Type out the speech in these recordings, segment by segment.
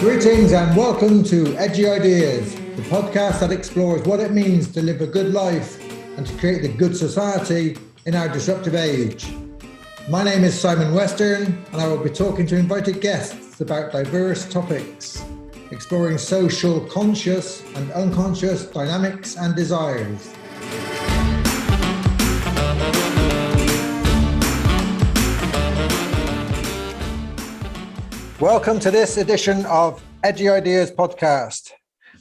Greetings and welcome to Edgy Ideas, the podcast that explores what it means to live a good life and to create the good society in our disruptive age. My name is Simon Western, and I will be talking to invited guests about diverse topics, exploring social conscious and unconscious dynamics and desires. Welcome to this edition of Edgy Ideas podcast.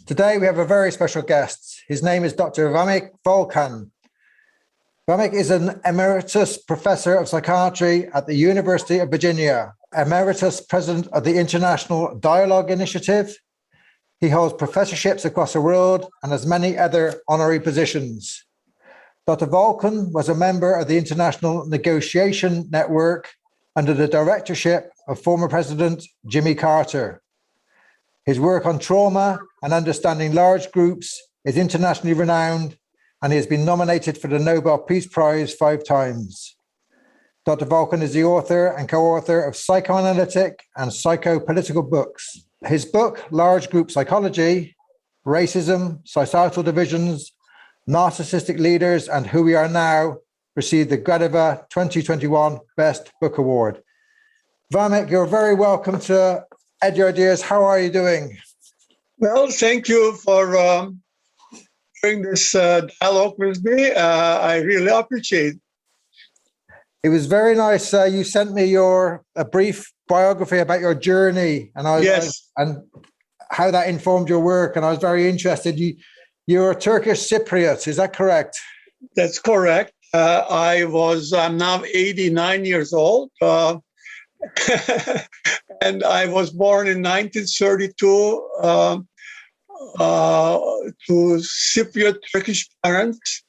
Today we have a very special guest. His name is Dr. Vamik Volkan. Vamik is an emeritus professor of psychiatry at the University of Virginia, emeritus president of the International Dialogue Initiative. He holds professorships across the world and has many other honorary positions. Dr. Volkan was a member of the International Negotiation Network under the directorship of former President Jimmy Carter. His work on trauma and understanding large groups is internationally renowned, and he has been nominated for the Nobel Peace Prize 5 times. Dr. Volkan is the author and co-author of psychoanalytic and psychopolitical books. His book, Large Group Psychology, Racism, Societal Divisions, Narcissistic Leaders, and Who We Are Now, received the Gradiva 2021 Best Book Award. Vamik, you're very welcome to Edgy Ideas. How are you doing? Well, thank you for doing this dialogue with me. I really appreciate it. It was very nice. You sent me a brief biography about your journey and and how that informed your work, and I was very interested. You're Turkish Cypriot, is that correct? That's correct. I'm now 89 years old, and I was born in 1932 to Cypriot Turkish parents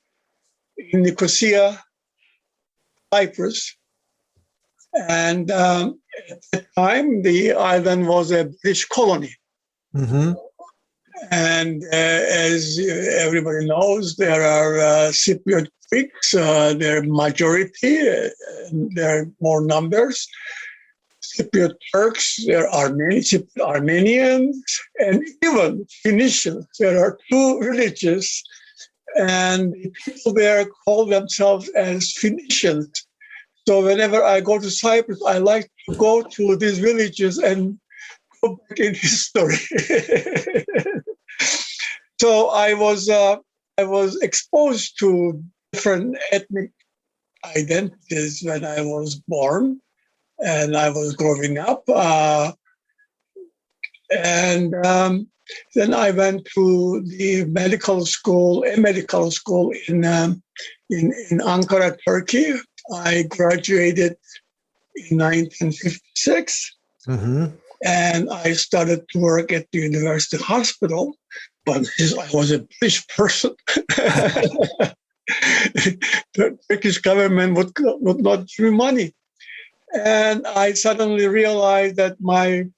in Nicosia, Cyprus. And at the time, the island was a British colony. Mm-hmm. And as everybody knows, there are Cypriot Greeks, they're majority, there are more numbers. Cypriot Turks, there are many Armenians, and even Phoenicians. There are 2 villages, and the people there call themselves as Phoenicians. So whenever I go to Cyprus, I like to go to these villages and go back in history. So I was exposed to different ethnic identities when I was born and I was growing up. Then I went to the medical school in Ankara, Turkey. I graduated in 1956. Mm-hmm. And I started to work at the university hospital, but I was a British person. The Turkish government would not give me money. And I suddenly realized that my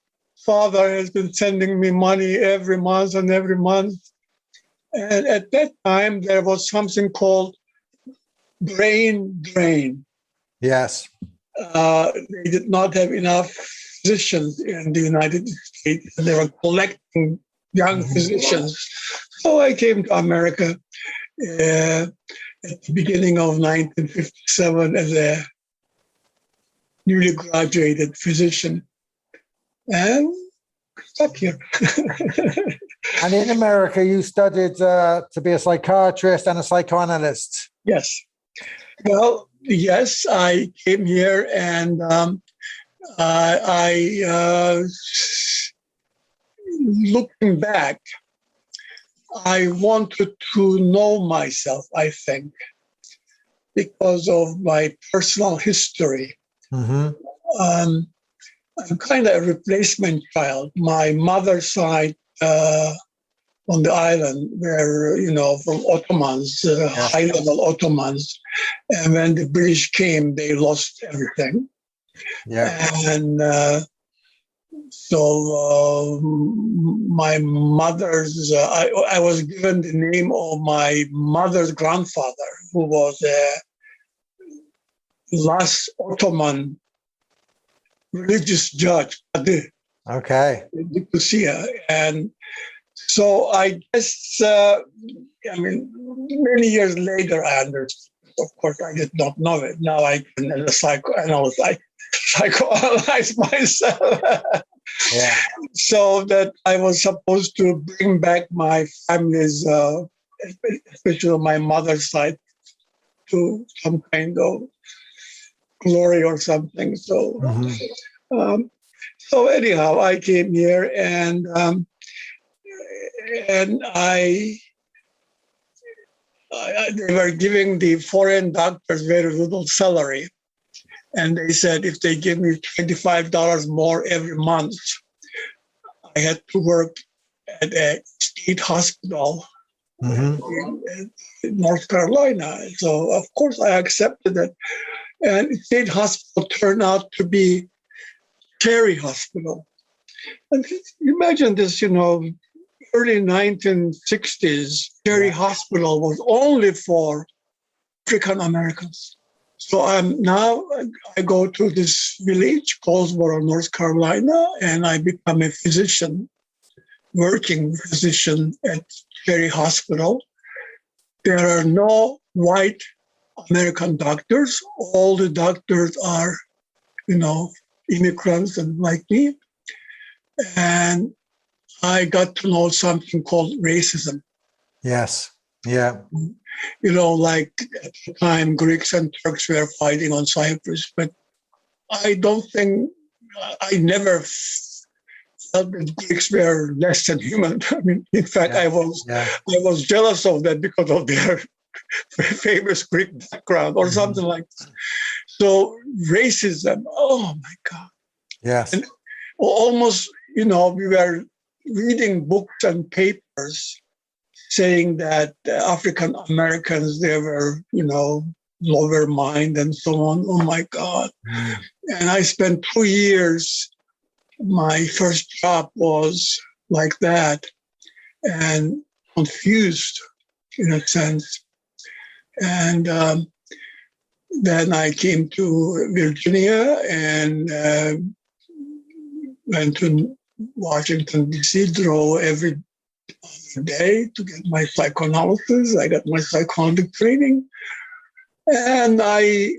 father has been sending me money every month. And at that time, there was something called brain drain. Yes. They did not have enough physicians in the United States. They were collecting young physicians. So I came to America at the beginning of 1957 as a newly graduated physician. And stuck here. And in America, you studied to be a psychiatrist and a psychoanalyst. Yes. Well, yes, I came here and looking back, I wanted to know myself, I think, because of my personal history. Mm-hmm. I'm kind of a replacement child. My mother's side on the island were, from Ottomans, high-level Ottomans. And when the British came, they lost everything. Yeah. And so my mother's, I was given the name of my mother's grandfather, who was a last Ottoman religious judge, Qadi. Okay. in Nicosia. And so I guess, many years later, I understood. Of course, I did not know it. Now I can, as a psychoanalyst, I psychoanalyze myself. Yeah. So that I was supposed to bring back my family's, especially my mother's side, to some kind of glory or something. So, so anyhow, I came here and they were giving the foreign doctors very little salary. And they said if they give me $25 more every month, I had to work at a state hospital in North Carolina. So, of course, I accepted it. And state hospital turned out to be Cherry Hospital. And imagine this, early 1960s, Cherry Hospital was only for African Americans. So I go to this village, Goldsboro, North Carolina, and I become a physician, working physician at Cherry Hospital. There are no white American doctors. All the doctors are, immigrants and like me. And I got to know something called racism. Yes. Yeah. Like at the time, Greeks and Turks were fighting on Cyprus, but I never felt that Greeks were less than human. In fact, I was jealous of that because of their famous Greek background or something like that. So racism, oh my God. Yes. And almost, we were reading books and papers saying that African Americans, they were, lower mind and so on. Oh my God. And I spent 2 years, my first job was like that and confused in a sense. And then I came to Virginia and went to Washington, D.C., drove every day to get my psychoanalysis. I got my psychoanalytic training. And I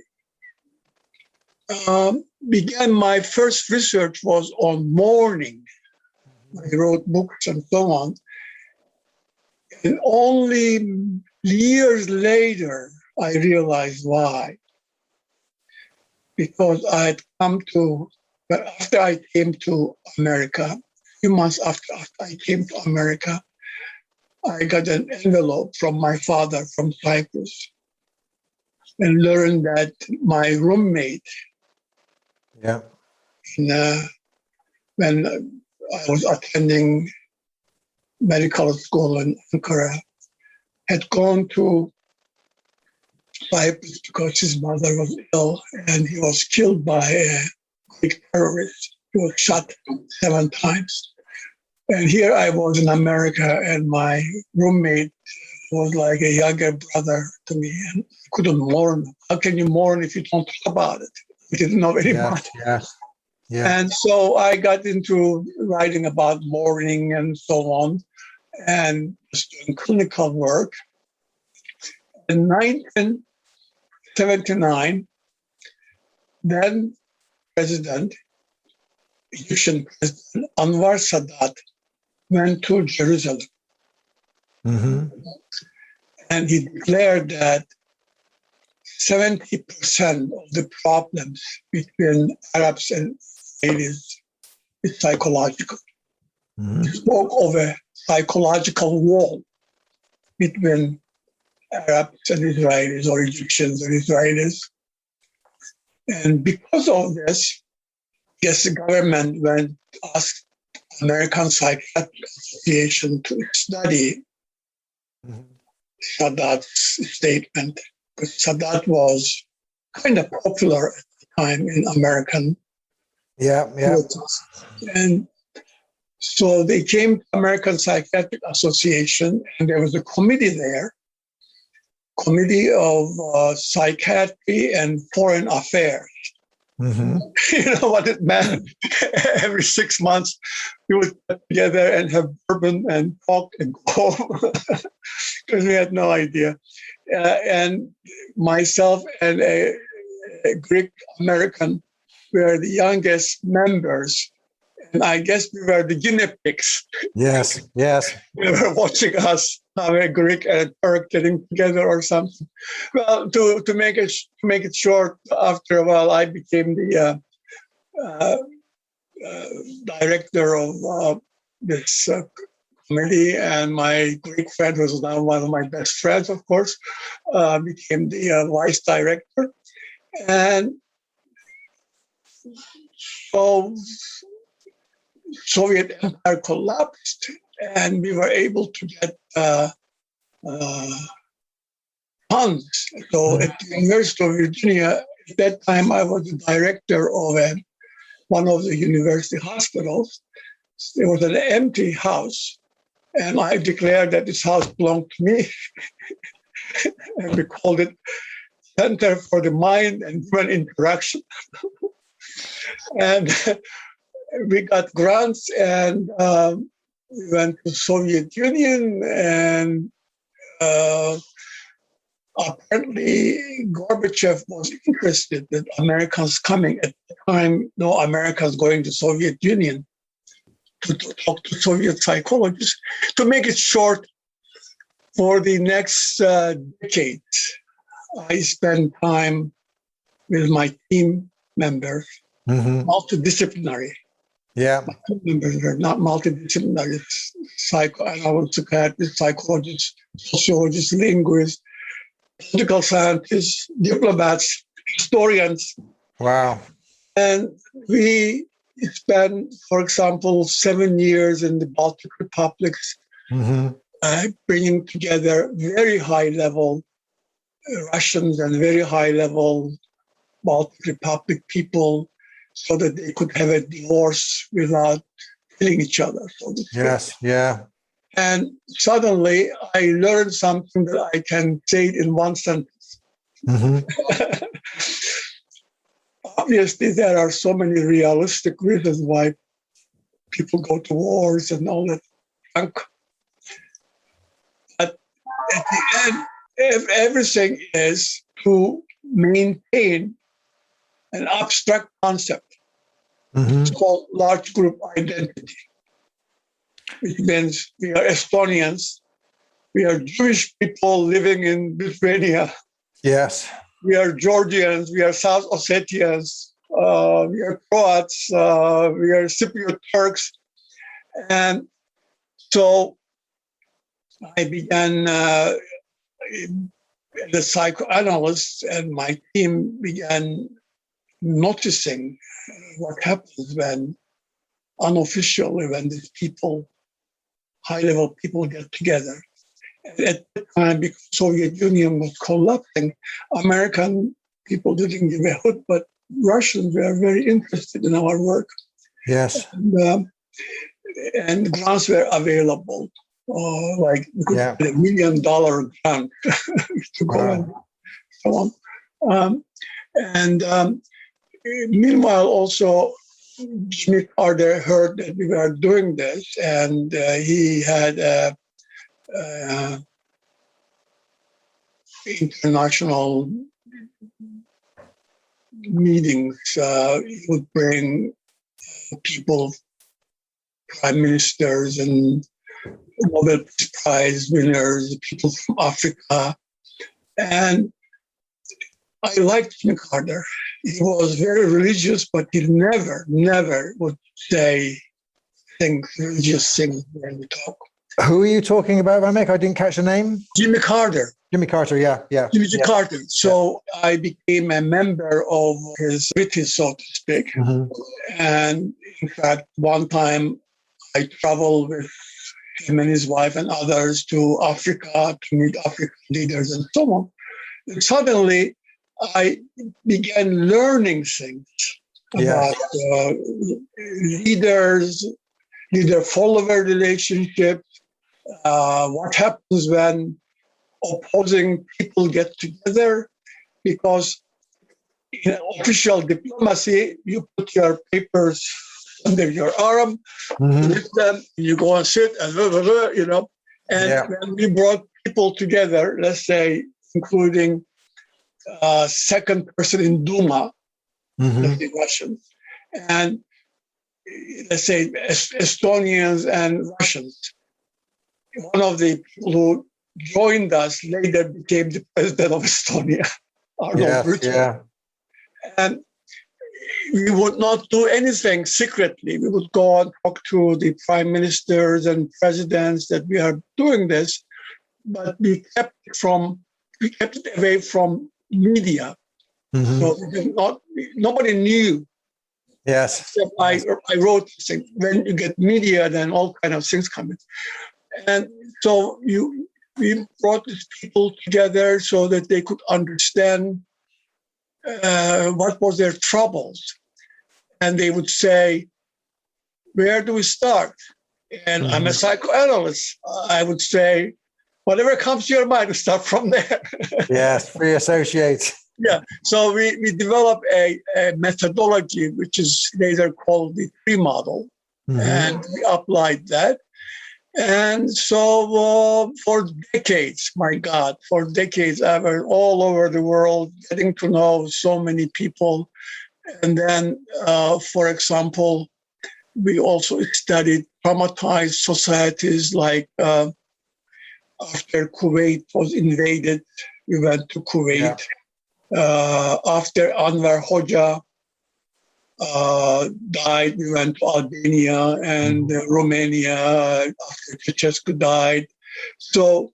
began my first research was on mourning. I wrote books and so on. And only years later, I realized why. Because after I came to America, a few months after I came to America, I got an envelope from my father from Cyprus and learned that my roommate, when I was attending medical school in Ankara, had gone to Cyprus because his mother was ill and he was killed by a Greek terrorist. He was shot 7 times. And here I was in America and my roommate was like a younger brother to me and I couldn't mourn. How can you mourn if you don't talk about it? We didn't know very much. Yeah. And so I got into writing about mourning and so on and just doing clinical work. In 1979, then Egyptian President Anwar Sadat went to Jerusalem. And he declared that 70% of the problems between Arabs and Israelis is psychological. He spoke of a psychological wall between Arabs and Israelis, or Egyptians and Israelis. And because of this, the government went to ask American Psychiatric Association to study Sadat's statement, because Sadat was kind of popular at the time in American politics. And so they came to American Psychiatric Association, and there was a committee there, Committee of Psychiatry and Foreign Affairs. Mm-hmm. You know what it meant? Every 6 months, we would get together and have bourbon and talk and go because we had no idea. And myself and a Greek American were the youngest members. And I guess we were the guinea pigs. Yes, yes. They were watching us, how a Greek and a Turk getting together or something. Well, to make it short, after a while, I became the director of this committee, and my Greek friend, who was now one of my best friends, of course, became the vice director. And so Soviet Empire collapsed, and we were able to get funds. So at the University of Virginia, at that time, I was the director of one of the university hospitals. There was an empty house, and I declared that this house belonged to me. And we called it Center for the Mind and Human Interaction. And we got grants, and we went to Soviet Union, and apparently Gorbachev was interested that Americans coming. At the time, no Americans going to Soviet Union to talk to Soviet psychologists. To make it short, for the next decade, I spent time with my team members, multidisciplinary. Yeah. My team members were not multidisciplinary, psychiatrists, psychologists, sociologists, linguists, political scientists, diplomats, historians. Wow. And we spent, for example, 7 years in the Baltic republics, bringing together very high-level Russians and very high-level Baltic Republic people so that they could have a divorce without killing each other. So yes, yeah. And suddenly I learned something that I can say it in one sentence. Obviously, there are so many realistic reasons why people go to wars and all that junk. But at the end, everything is to maintain an abstract concept. It's called large group identity, which means we are Estonians, we are Jewish people living in Lithuania. Yes. We are Georgians, we are South Ossetians, we are Croats, we are Cypriot Turks. And so I began, the psychoanalyst and my team began noticing what happens when unofficially, when these people, high-level people get together. At the time, because the Soviet Union was collapsing, American people didn't give a hoot, but Russians were very interested in our work. Yes. And grants were available. Like we could get $1 million grant to go and so on. Meanwhile, also, Jimmy Carter heard that we were doing this, and he had international meetings. He would bring people, prime ministers and Nobel Peace Prize winners, people from Africa. And I liked Jimmy Carter. He was very religious, but he never would say religious things when we talk. Who are you talking about, Vamik? I didn't catch the name. Jimmy Carter. Jimmy Carter, yeah. Jimmy Carter. So I became a member of his committee, so to speak. And in fact, one time I traveled with him and his wife and others to Africa to meet African leaders and so on. And suddenly, I began learning things about leader-follower relationships, what happens when opposing people get together, because in official diplomacy, you put your papers under your arm, with them, you go and sit, and blah, blah, blah, you know. And when we brought people together, let's say, including second person in Duma, let's say Russians, and let's say Estonians and Russians. One of the people who joined us later became the president of Estonia, Arnold Bruton. And we would not do anything secretly. We would go and talk to the prime ministers and presidents that we are doing this, but we kept it away from media. So nobody knew. Yes. Except I wrote this thing. When you get media, then all kind of things come in. And so we brought these people together so that they could understand what was their troubles. And they would say, where do we start? And I'm a psychoanalyst. I would say, whatever comes to your mind, start from there. Yes, free associate. Yeah, so we developed a methodology, which is later called the tree model, and we applied that. And so for decades, my God, for decades, I was all over the world getting to know so many people. And then, for example, we also studied traumatized societies, like after Kuwait was invaded, we went to Kuwait. After Anwar Hoxha died, we went to Albania and Romania. After Ceausescu died. So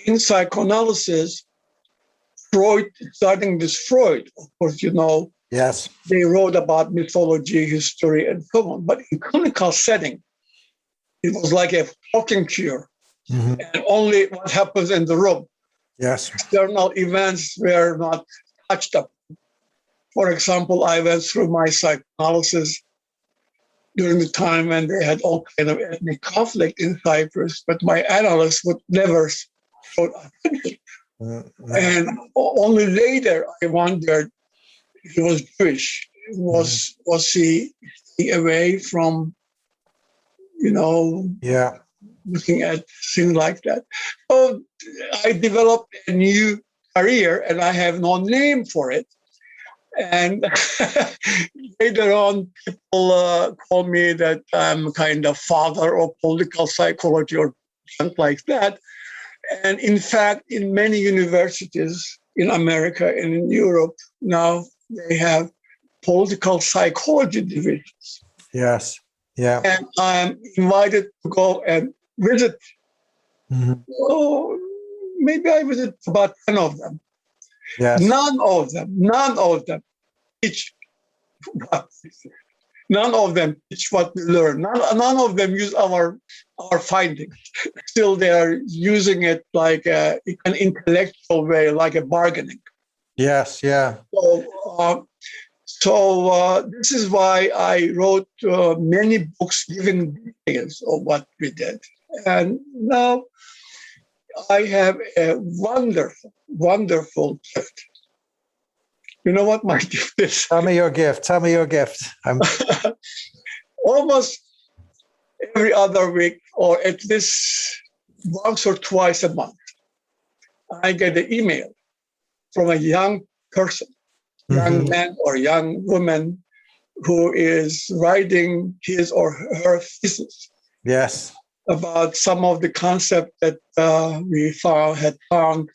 in psychoanalysis, Freud, starting with Freud, of course, you know, they wrote about mythology, history, and so on. But in clinical setting, it was like a talking cure, and only what happens in the room. External events were not touched up. For example, I went through my psychoanalysis during the time when they had all kind of ethnic conflict in Cyprus, but my analyst would never show up. And only later I wondered if he was Jewish. Was he away from, you know, looking at things like that? So I developed a new career, and I have no name for it. And later on, people call me that I'm kind of father of political psychology or something like that. And in fact, in many universities in America and in Europe now, they have political psychology divisions. And I'm invited to go and visit. Oh, maybe I visit about 10 of them. None of them teach what we learn. None of them use our findings. Still, they are using it like an intellectual way, like a bargaining. So this is why I wrote many books giving details of what we did. And now I have a wonderful, wonderful gift. You know what my gift is? Tell me your gift. Almost every other week, or at least once or twice a month, I get an email from a young person, young man or young woman, who is writing his or her thesis. About some of the concepts that we had found,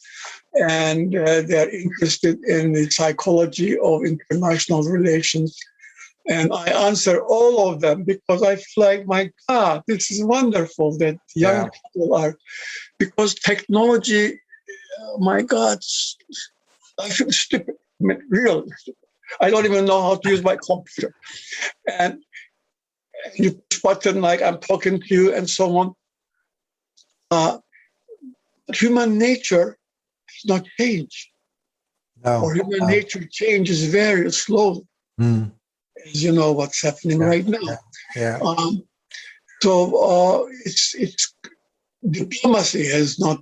and they're interested in the psychology of international relations. And I answer all of them because I feel like, my God, this is wonderful that young people are, because technology, my God, I feel stupid, I mean, really stupid. I don't even know how to use my computer. And you push button like I'm talking to you and so on. Human nature has not changed. Or human nature changes very slowly. As you know what's happening right now. So it's diplomacy has not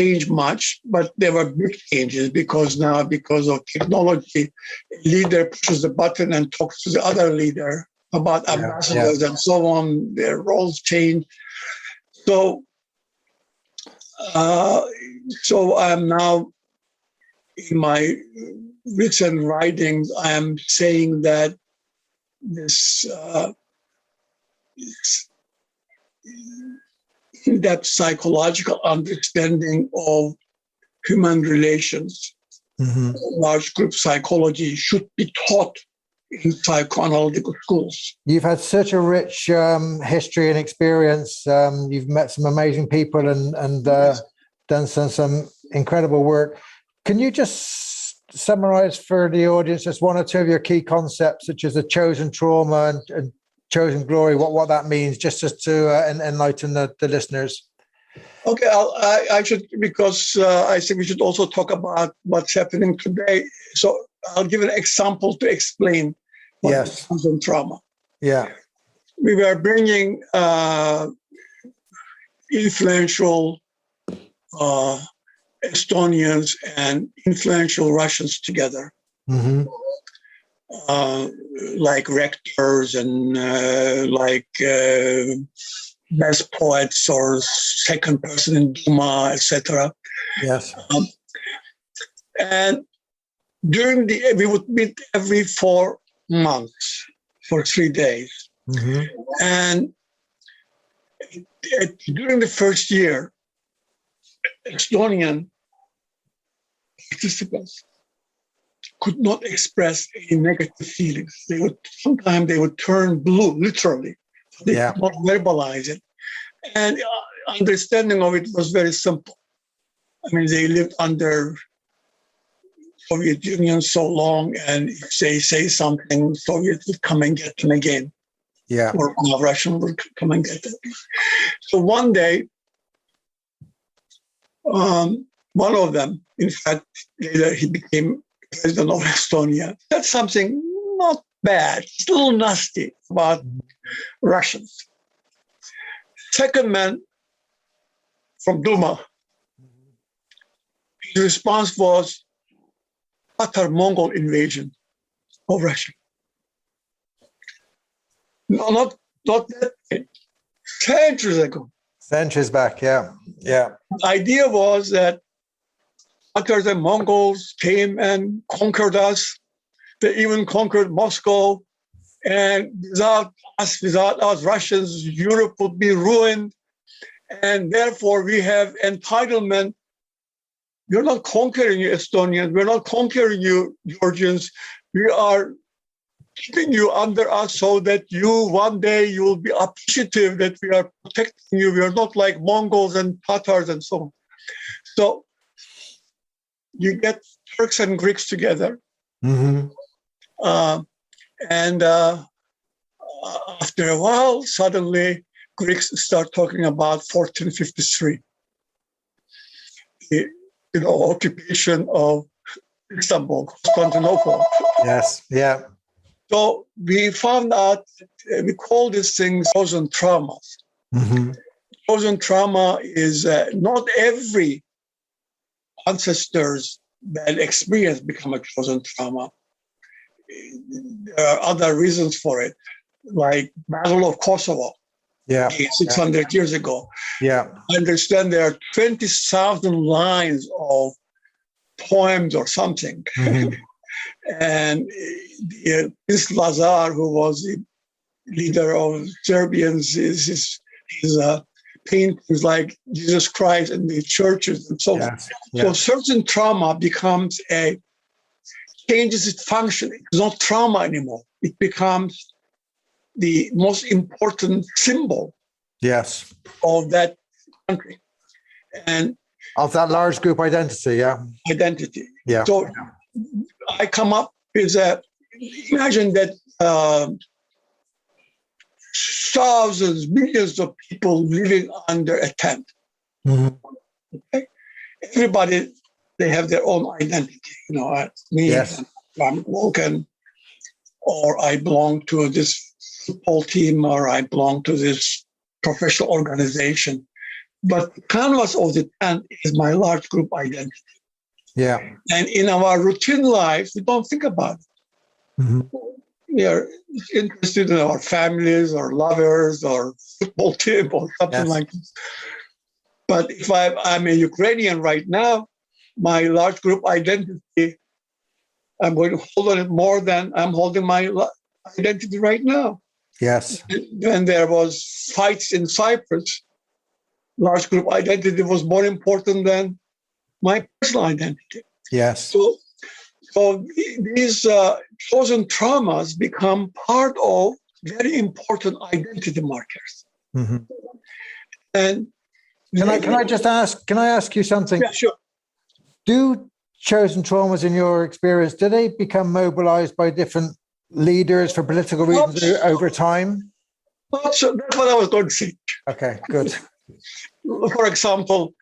changed much, but there were big changes because now, because of technology, a leader pushes the button and talks to the other leader about ambassadors and so on. Their roles change. So I'm now, in my recent writings, I am saying that this in-depth psychological understanding of human relations, large group psychology, should be taught in psychoanalytical schools. You've had such a rich history and experience. You've met some amazing people and done some incredible work. Can you just summarize for the audience just one or two of your key concepts, such as the chosen trauma and chosen glory, what that means, just to enlighten the listeners? Okay, I should, because I think we should also talk about what's happening today. So I'll give an example to explain what is chosen trauma. Yeah. We were bringing influential Estonians and influential Russians together, like rectors and best poets or second person in Duma, etc. Yes. And we would meet every 4 months for 3 days. And during the first year, Estonian participants could not express any negative feelings. Sometimes they would turn blue, literally. They could not verbalize it. And understanding of it was very simple. I mean, they lived under Soviet Union so long, and if they say something, Soviets would come and get them again. Yeah. Or Russian would come and get them. So one day, one of them, in fact, later he became president of Estonia, said something not bad, it's a little nasty about Russians. Second man from Duma, his response was Tatar-Mongol invasion of Russia. No, not that day. Centuries ago. Centuries back, yeah. The idea was that Tatars and Mongols came and conquered us. They even conquered Moscow. And without us Russians, Europe would be ruined. And therefore, we have entitlement. We're not conquering you, Estonians. We're not conquering you, Georgians. We are keeping you under us so that one day you will be appreciative that we are protecting you. We are not like Mongols and Tatars and so on. So you get Turks and Greeks together. And after a while, suddenly Greeks start talking about 1453, the occupation of Istanbul, Constantinople. Yes, yeah. So we found out, we call these things chosen traumas. Chosen trauma is not every ancestor's bad experience become a chosen trauma. There are other reasons for it, like Battle of Kosovo, 600 years ago. I understand there are 20,000 lines of poems or something. And this Lazar, who was the leader of Serbians, his paintings like Jesus Christ in the churches and so on. So certain trauma changes its function. It's not trauma anymore. It becomes the most important symbol of that country. And of that large group identity, identity. So I come up with imagine that thousands, millions of people living under a tent. Okay? Everybody, they have their own identity. Me, Vamik Volkan, or I belong to this football team, or I belong to this professional organization. But the canvas of the tent is my large group identity. Yeah. And in our routine life, we don't think about it. Mm-hmm. We are interested in our families or lovers or football team or something like this. But if I'm a Ukrainian right now, my large group identity, I'm going to hold on it more than I'm holding my identity right now. Yes. When there was fights in Cyprus, large group identity was more important than my personal identity. Yes. So these chosen traumas become part of very important identity markers. Mm-hmm. And can I ask you something? Yeah, sure. Do chosen traumas, in your experience, do they become mobilized by different leaders for political reasons over time? So that's what I was going to say. Okay, good. For example,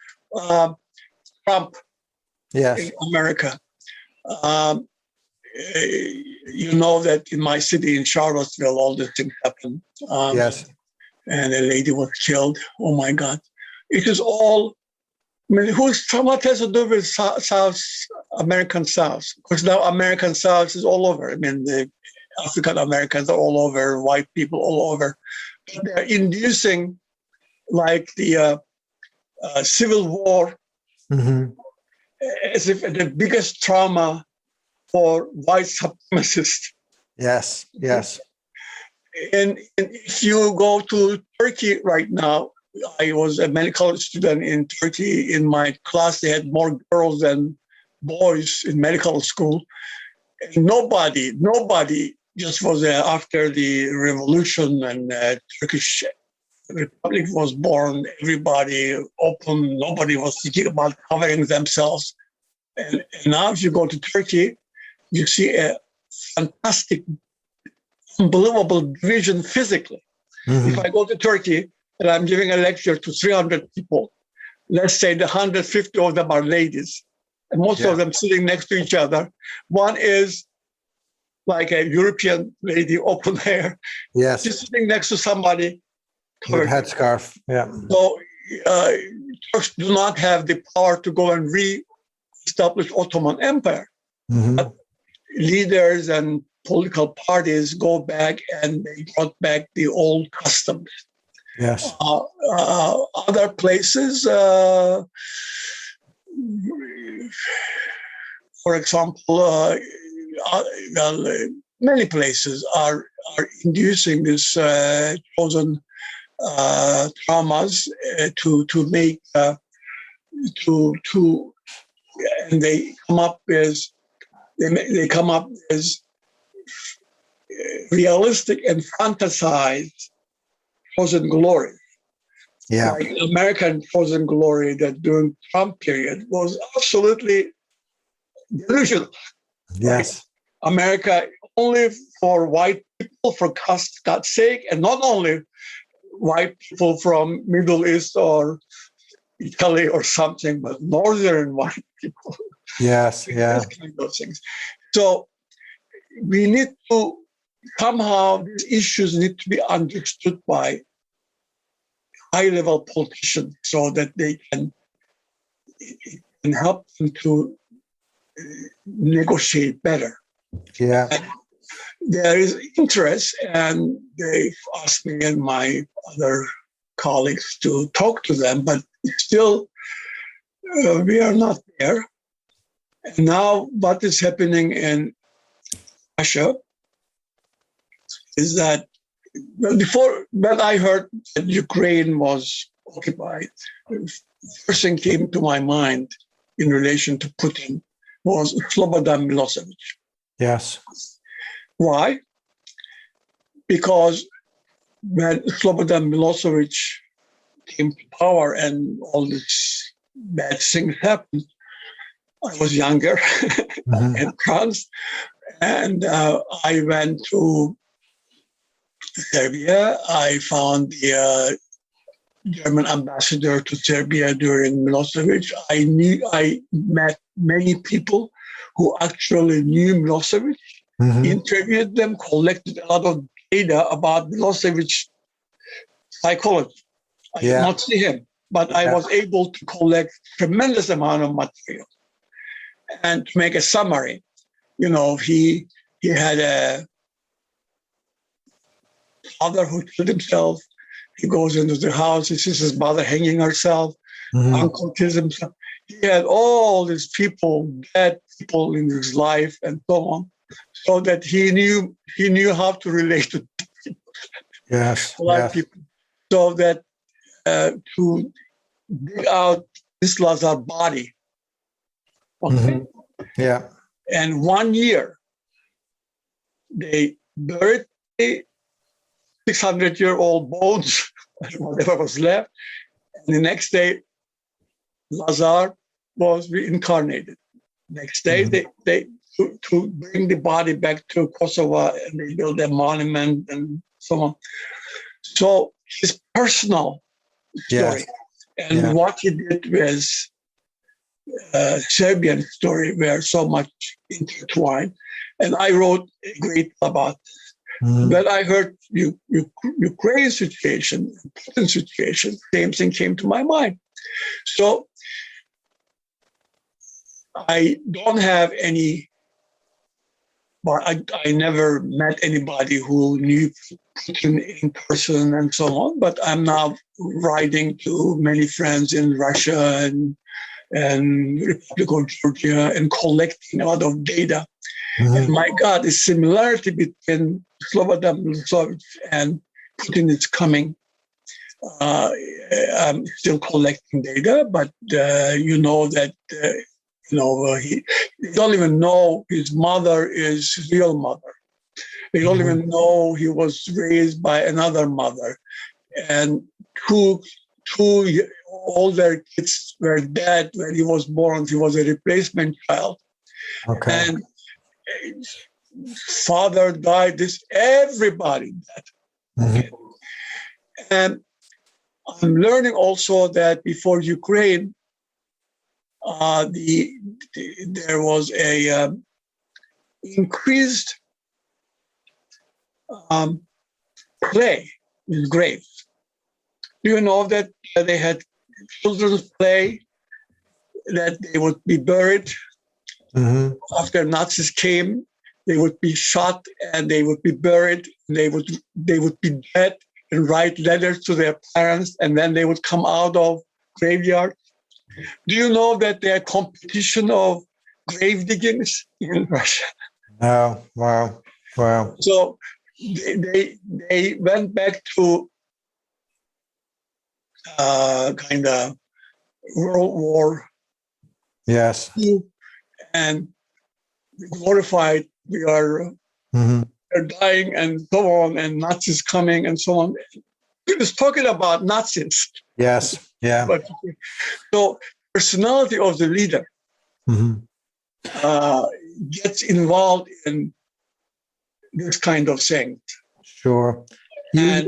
Trump in America. You know that in my city, in Charlottesville, all these things happened. And a lady was killed. Oh my God. It is all, I mean, who's traumatized to do with South, American South? Because now American South is all over. I mean, the African Americans are all over, white people all over. But they're inducing like the Civil War as if the biggest trauma for white supremacists. Yes, yes. And if you go to Turkey right now, I was a medical student in Turkey. In my class, they had more girls than boys in medical school. And nobody just was after the revolution and Turkish Republic was born, everybody open, nobody was thinking about covering themselves. And now if you go to Turkey, you see a fantastic, unbelievable division physically. Mm-hmm. If I go to Turkey and I'm giving a lecture to 300 people, let's say the 150 of them are ladies, and most of them sitting next to each other. One is like a European lady, open hair, just sitting next to somebody with headscarf. Yeah. So Turks do not have the power to go and re-establish Ottoman Empire. Mm-hmm. But leaders and political parties go back and they brought back the old customs. Yes. Other places, for example, many places are inducing this chosen traumas to make and they come up as realistic and fantasized chosen glory. Yeah, like American chosen glory that during Trump period was absolutely delusional. Yes, like America only for white people, for God's sake, and not only white people from Middle East or Italy or something, but northern white people. Yes, yeah. Kind of things. So we need to somehow these issues need to be understood by high-level politicians so that they can help them to negotiate better. Yeah. And there is interest, and they've asked me and my other colleagues to talk to them, but still we are not there. And now what is happening in Russia is that before when I heard that Ukraine was occupied, the first thing came to my mind in relation to Putin was Slobodan Milosevic. Yes. Why? Because when Slobodan Milosevic came to power and all these bad things happened, I was younger and trans, and I went to Serbia. I found the German ambassador to Serbia during Milosevic. I met many people who actually knew Milosevic, interviewed them, collected a lot of data about Milosevic's psychology. I did not see him. but I was able to collect tremendous amount of material. And to make a summary, he had a father who killed himself. He goes into the house, he sees his mother hanging herself, uncle kills himself. He had all these people, dead people in his life and so on, so that he knew how to relate to people. Yes. A lot of people. So that to dig out this Lazar body. Okay. Yeah. And 1 year, they buried the 600-year-old bones, whatever was left. And the next day, Lazar was reincarnated. Next day, they to bring the body back to Kosovo, and they built a monument and so on. So his personal story and what he did was Serbian story were so much intertwined. And I wrote a great about this. When I heard Ukraine situation, Putin situation, same thing came to my mind. So I don't have any, but I never met anybody who knew Putin in person and so on. But I'm now writing to many friends in Russia and Republic of Georgia and collecting a lot of data. And my God, the similarity between Slobodan Milosevic and Putin is coming. I'm still collecting data, but you don't even know his mother is his real mother. They don't even know he was raised by another mother. And two older kids were dead when he was born. He was a replacement child. Okay. And father died, everybody died. Okay. And I'm learning also that before Ukraine, there was a increased play in graves. Do you know that they had children's play, that they would be buried after Nazis came? They would be shot and they would be buried. They would be dead and write letters to their parents, and then they would come out of graveyard. Do you know that there are competition of grave diggings in Russia? Oh, wow. So they went back to kind of World War. Yes. And glorified, we are dying and so on, and Nazis coming and so on. He was talking about Nazis. Yes. Yeah. But, so personality of the leader gets involved in this kind of thing. Sure. And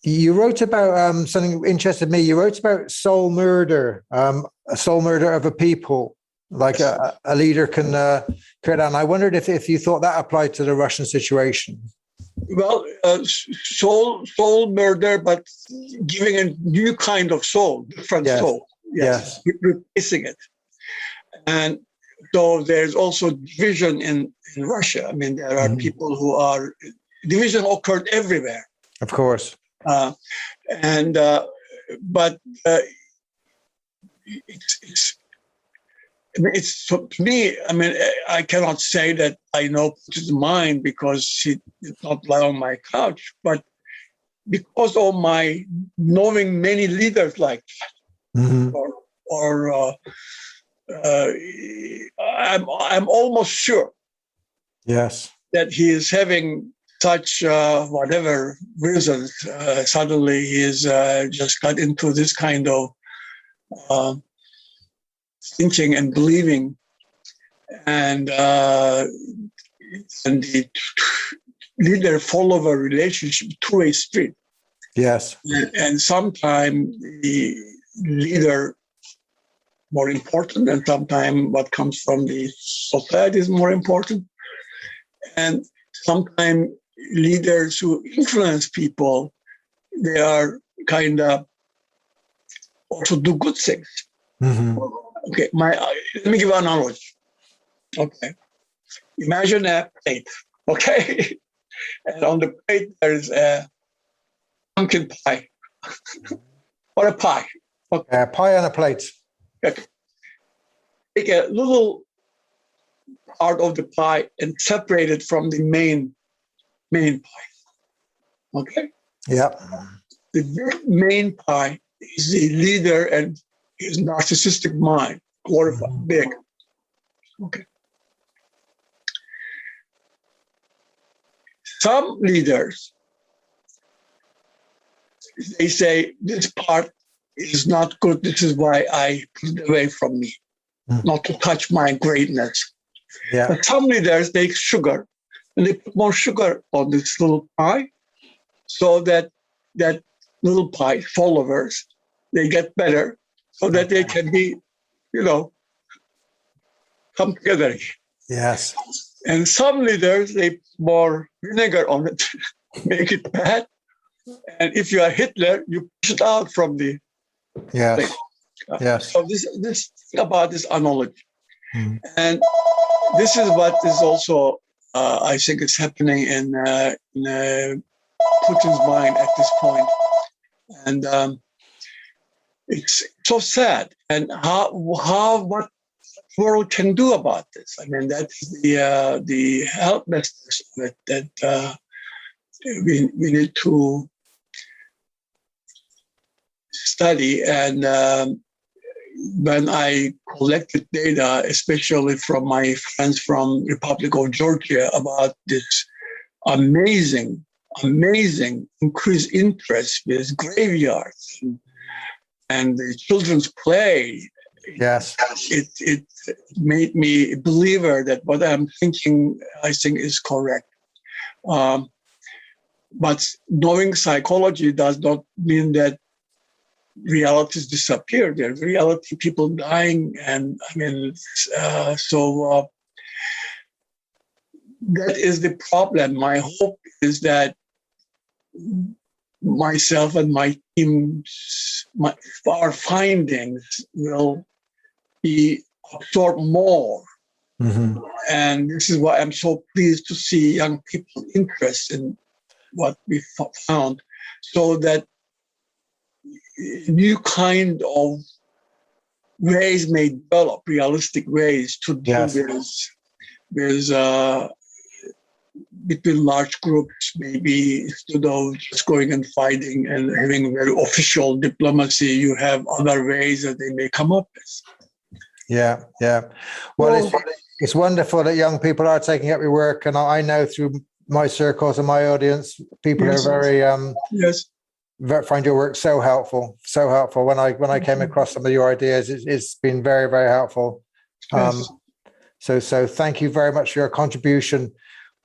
you wrote about something interested me. You wrote about soul murder, a soul murder of a people, like a leader can create. And I wondered if you thought that applied to the Russian situation. Well, soul murder, but giving a new kind of soul, different soul. Yes. Replacing it. And so there's also division in Russia. I mean, there are people who are, division occurred everywhere. Of course. But it's to me, I mean, I cannot say that I know Putin's mind because he did not lie on my couch, but because of my knowing many leaders like that, I'm almost sure that he is having such whatever reasons, suddenly he's just got into this kind of thinking and believing, and the leader-follower relationship, two-way street. Yes. And sometimes the leader more important, and sometimes what comes from the society is more important. And sometimes leaders who influence people, they are kind of or to do good things. Mm-hmm. Okay, let me give an analogy. Okay, imagine a plate. Okay, and on the plate there is a pumpkin pie or a pie. Okay. Pie on a plate. Okay. Take a little part of the pie and separate it from the main pie. Okay. Yeah. The main pie is the leader and his narcissistic mind, glorified, big. Okay. Some leaders, they say, this part is not good. This is why I put it away from me, not to touch my greatness. Yeah. But some leaders take sugar and they put more sugar on this little pie so that that little pie followers, they get better so that they can be, come together. Yes. And some leaders, they put more vinegar on it, make it bad. And if you are Hitler, you push it out from the yes. thing. Yes. So this thing about this analogy. And this is what is also, I think, is happening in Putin's mind at this point. And it's so sad. And what world can do about this? I mean, that's the helplessness of it that we need to study. And when I collected data, especially from my friends from Republic of Georgia, about this amazing increased interest with graveyards and the children's play. Yes. It made me a believer that what I'm thinking, I think, is correct. But knowing psychology does not mean that realities disappear. There's reality, people dying, and I mean, so that is the problem. My hope is that myself and my team's our findings will be absorbed more. Mm-hmm. And this is why I'm so pleased to see young people interested in what we found, so that new kind of ways may develop, realistic ways to deal with between large groups, maybe instead of just going and fighting and having very official diplomacy, you have other ways that they may come up with. Yeah, yeah. Well, it's wonderful that young people are taking up your work, and I know through my circles and my audience, people are very find your work so helpful. When I came across some of your ideas, it's been very, very helpful. So thank you very much for your contribution.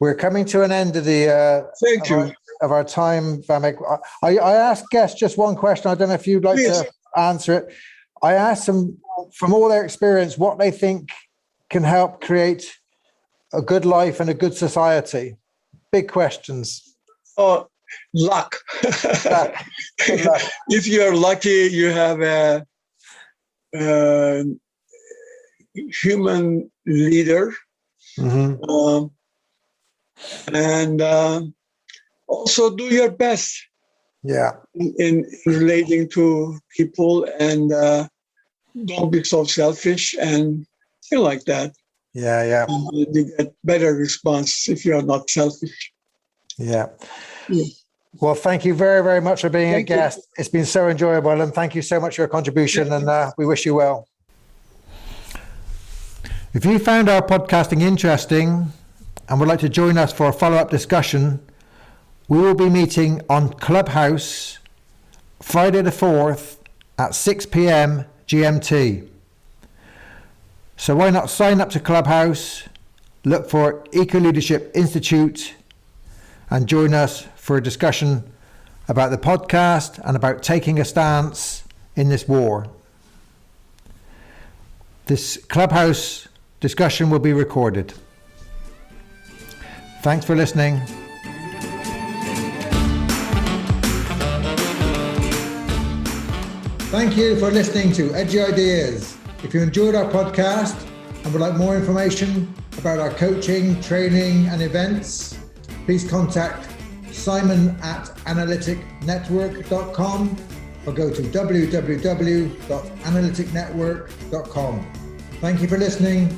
We're coming to an end of of our time, Vamik. I asked guests just one question. I don't know if you'd like to answer it. I asked them, from all their experience, what they think can help create a good life and a good society. Big questions. Oh, luck. If you're lucky, you have a human leader. Mm-hmm. And also do your best in relating to people, and don't be so selfish and things like that. Yeah. You get better response if you're not selfish. Yeah. Well, thank you very, very much for being a guest. It's been so enjoyable, and thank you so much for your contribution, and we wish you well. If you found our podcasting interesting and would like to join us for a follow-up discussion, we will be meeting on Clubhouse Friday the 4th at 6 p.m. GMT. So why not sign up to Clubhouse, look for Eco Leadership Institute, and join us for a discussion about the podcast and about taking a stance in this war. This Clubhouse discussion will be recorded. Thanks for listening. Thank you for listening to Edgy Ideas. If you enjoyed our podcast and would like more information about our coaching, training, and events, please contact simon@analyticnetwork.com or go to www.analyticnetwork.com. Thank you for listening.